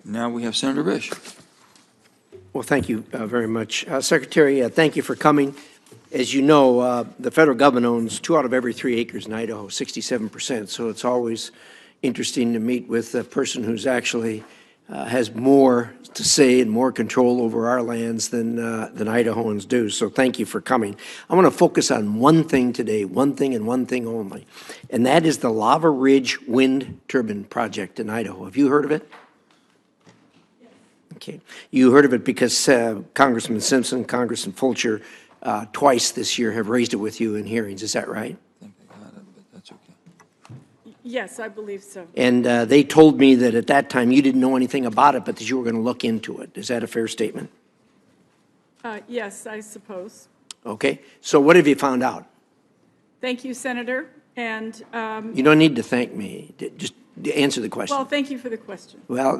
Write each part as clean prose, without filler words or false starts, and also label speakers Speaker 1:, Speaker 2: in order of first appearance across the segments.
Speaker 1: Now we have Senator Risch.
Speaker 2: Well, thank you very much. Secretary, thank you for coming. As you know, the federal government owns 2 out of every 3 acres in Idaho, 67%. So it's always interesting to meet with a person who's actually has more to say and more control over our lands than Idahoans do. So thank you for coming. I want to focus on one thing today, one thing and one thing only, and that is the Lava Ridge Wind Turbine Project in Idaho. Have you heard of it? Okay. You heard of it because Congressman Simpson, Congressman Fulcher, twice this year have raised it with you in hearings. Is that right?
Speaker 1: I think I got it, but that's okay.
Speaker 3: Yes, I believe so.
Speaker 2: And they told me that at that time you didn't know anything about it, but that you were going to look into it. Is that a fair statement?
Speaker 3: Yes, I suppose.
Speaker 2: Okay. So what have you found out?
Speaker 3: Thank you, Senator. And
Speaker 2: You don't need to thank me. Just answer the question.
Speaker 3: well, thank you for the question.
Speaker 2: Well,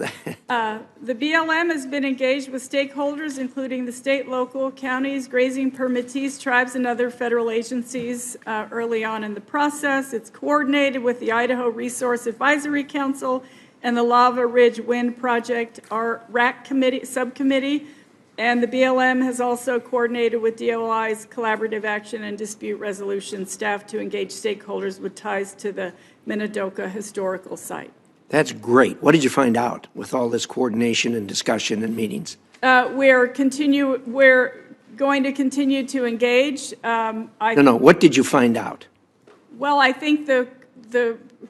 Speaker 3: The BLM has been engaged with stakeholders, including the state, local, counties, grazing permittees, tribes, and other federal agencies early on in the process. It's coordinated with the Idaho Resource Advisory Council and the Lava Ridge Wind Project, our RAC committee, subcommittee, and the BLM has also coordinated with DOI's Collaborative Action and Dispute Resolution staff to engage stakeholders with ties to the Minidoka Historical Site.
Speaker 2: that's great. What did you find out with all this coordination and discussion and meetings?
Speaker 3: We're going to continue to engage.
Speaker 2: No. What did you find out?
Speaker 3: Well, I think the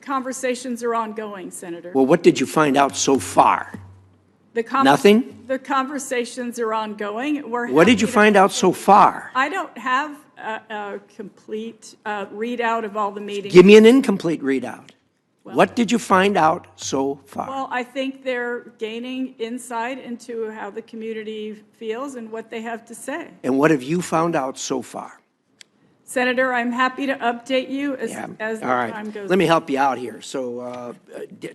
Speaker 3: conversations are ongoing, Senator.
Speaker 2: Well, what did you find out so far? Nothing?
Speaker 3: The conversations are ongoing.
Speaker 2: What did you find out so far?
Speaker 3: I don't have a complete readout of all the meetings.
Speaker 2: Give me an incomplete readout. What did you find out so far?
Speaker 3: Well, I think they're gaining insight into how the community feels and what they have to say.
Speaker 2: And what have you found out so far?
Speaker 3: Senator, I'm happy to update you as the
Speaker 2: All right.
Speaker 3: time goes.
Speaker 2: Let me help you out here. So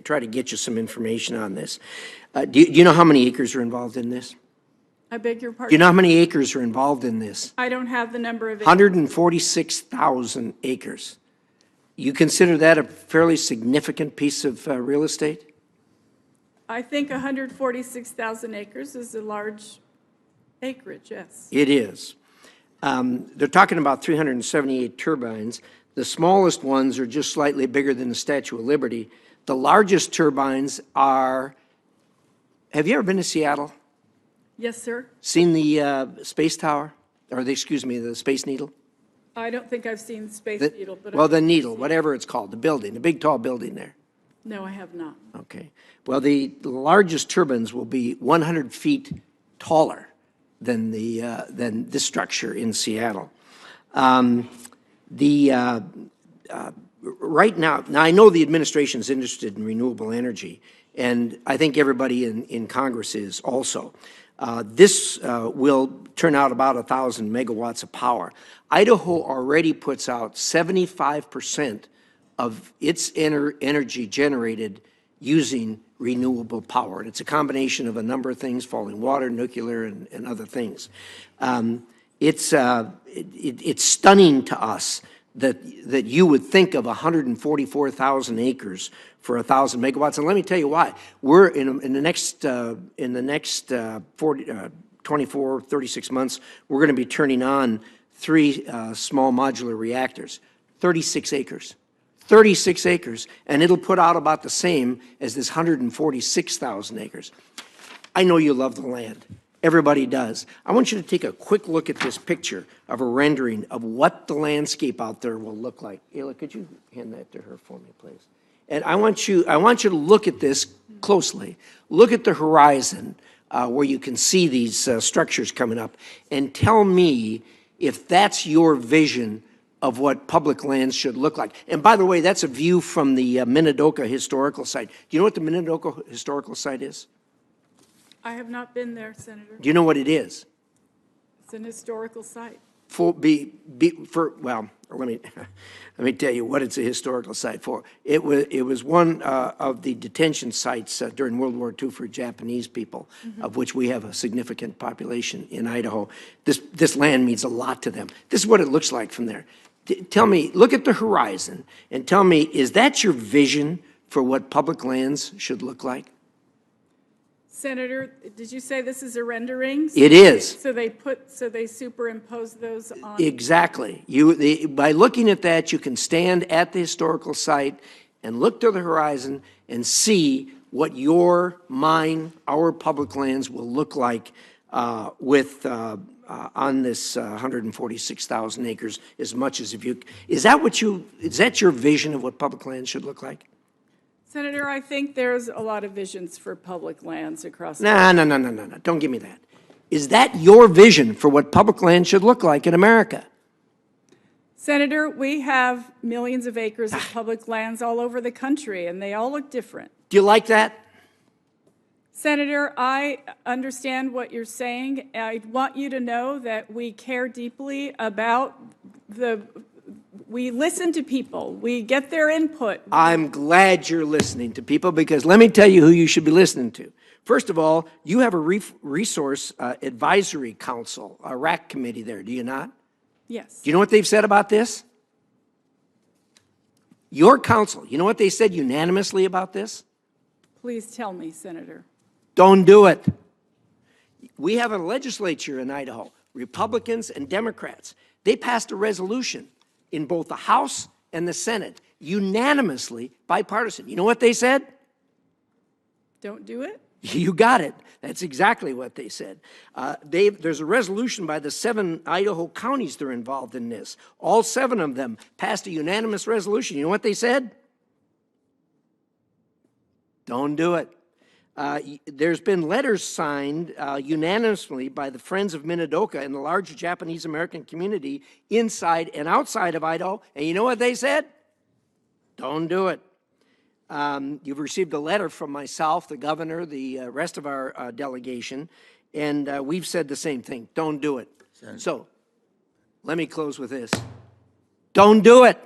Speaker 2: try to get you some information on this. Do you know how many acres are involved in this?
Speaker 3: I beg your
Speaker 2: Do you
Speaker 3: pardon?
Speaker 2: know how many acres are involved in this?
Speaker 3: I don't have the number of.
Speaker 2: 146,000 acres. You consider that a fairly significant piece of real estate?
Speaker 3: I think 146,000 acres is a large acreage, yes.
Speaker 2: It is. They're talking about 378 turbines. The smallest ones are just slightly bigger than the Statue of Liberty. The largest turbines are, have you ever been to Seattle?
Speaker 3: Yes, sir.
Speaker 2: Seen the space tower? Or the Space Needle?
Speaker 3: I don't think I've seen Space Needle, but.
Speaker 2: Well, the Needle, whatever it's called, the building, the big tall building there.
Speaker 3: No, I have not.
Speaker 2: Okay. Well, the largest turbines will be 100 feet taller than this structure in Seattle. Right now I know the administration is interested in renewable energy, and I think everybody in Congress is also. This will turn out about 1,000 megawatts of power. Idaho already puts out 75% of its energy generated using renewable power. And it's a combination of a number of things, falling water, nuclear, and other things. It's stunning to us that you would think of 144,000 acres for 1,000 megawatts. And let me tell you why. We're in the next 24, 36 months, we're going to be turning on 3 small modular reactors, 36 acres. 36 acres, and it'll put out about the same as this 146,000 acres. I know you love the land. Everybody does. I want you to take a quick look at this picture of a rendering of what the landscape out there will look like. Ayla, could you hand that to her for me, please? And I want you to look at this closely. Look at the horizon where you can see these structures coming up, and tell me if that's your vision of what public lands should look like. And by the way, that's a view from the Minidoka Historical Site. Do you know what the Minidoka Historical Site is?
Speaker 3: I have not been there, Senator.
Speaker 2: Do you know what it is?
Speaker 3: It's an historical site.
Speaker 2: Well, let me tell you what it's a historical site for. It was one of the detention sites during World War II for Japanese people, of which we have a significant population in Idaho. This land means a lot to them. This is what it looks like from there. Tell me, look at the horizon and tell me, is that your vision for what public lands should look like?
Speaker 3: Senator, did you say this is a rendering?
Speaker 2: It is.
Speaker 3: So they superimpose those on?
Speaker 2: Exactly. By looking at that, you can stand at the historical site and look to the horizon and see what our public lands will look like on this 146,000 acres, as much as is that your vision of what public lands should look like?
Speaker 3: Senator, I think there's a lot of visions for public lands across.
Speaker 2: No. Don't give me that. Is that your vision for what public land should look like in America?
Speaker 3: Senator, we have millions of acres of public lands all over the country, and they all look different.
Speaker 2: Do you like that?
Speaker 3: Senator, I understand what you're saying. I want you to know that we care deeply about we listen to people. We get their input.
Speaker 2: I'm glad you're listening to people, because let me tell you who you should be listening to. First of all, you have a resource advisory council, a RAC committee there, do you not?
Speaker 3: Yes.
Speaker 2: Do you know what they've said about this? Your council, you know what they said unanimously about this?
Speaker 3: Please tell me, Senator.
Speaker 2: Don't do it. We have a legislature in Idaho, Republicans and Democrats. They passed a resolution in both the House and the Senate, unanimously bipartisan. You know what they said?
Speaker 3: Don't do it?
Speaker 2: You got it. That's exactly what they said. There's a resolution by the 7 Idaho counties that are involved in this. All 7 of them passed a unanimous resolution. You know what they said? Don't do it. There's been letters signed unanimously by the Friends of Minidoka and the larger Japanese-American community inside and outside of Idaho. And you know what they said? Don't do it. You've received a letter from myself, the governor, the rest of our delegation, and we've said the same thing. Don't do it. So let me close with this. Don't do it.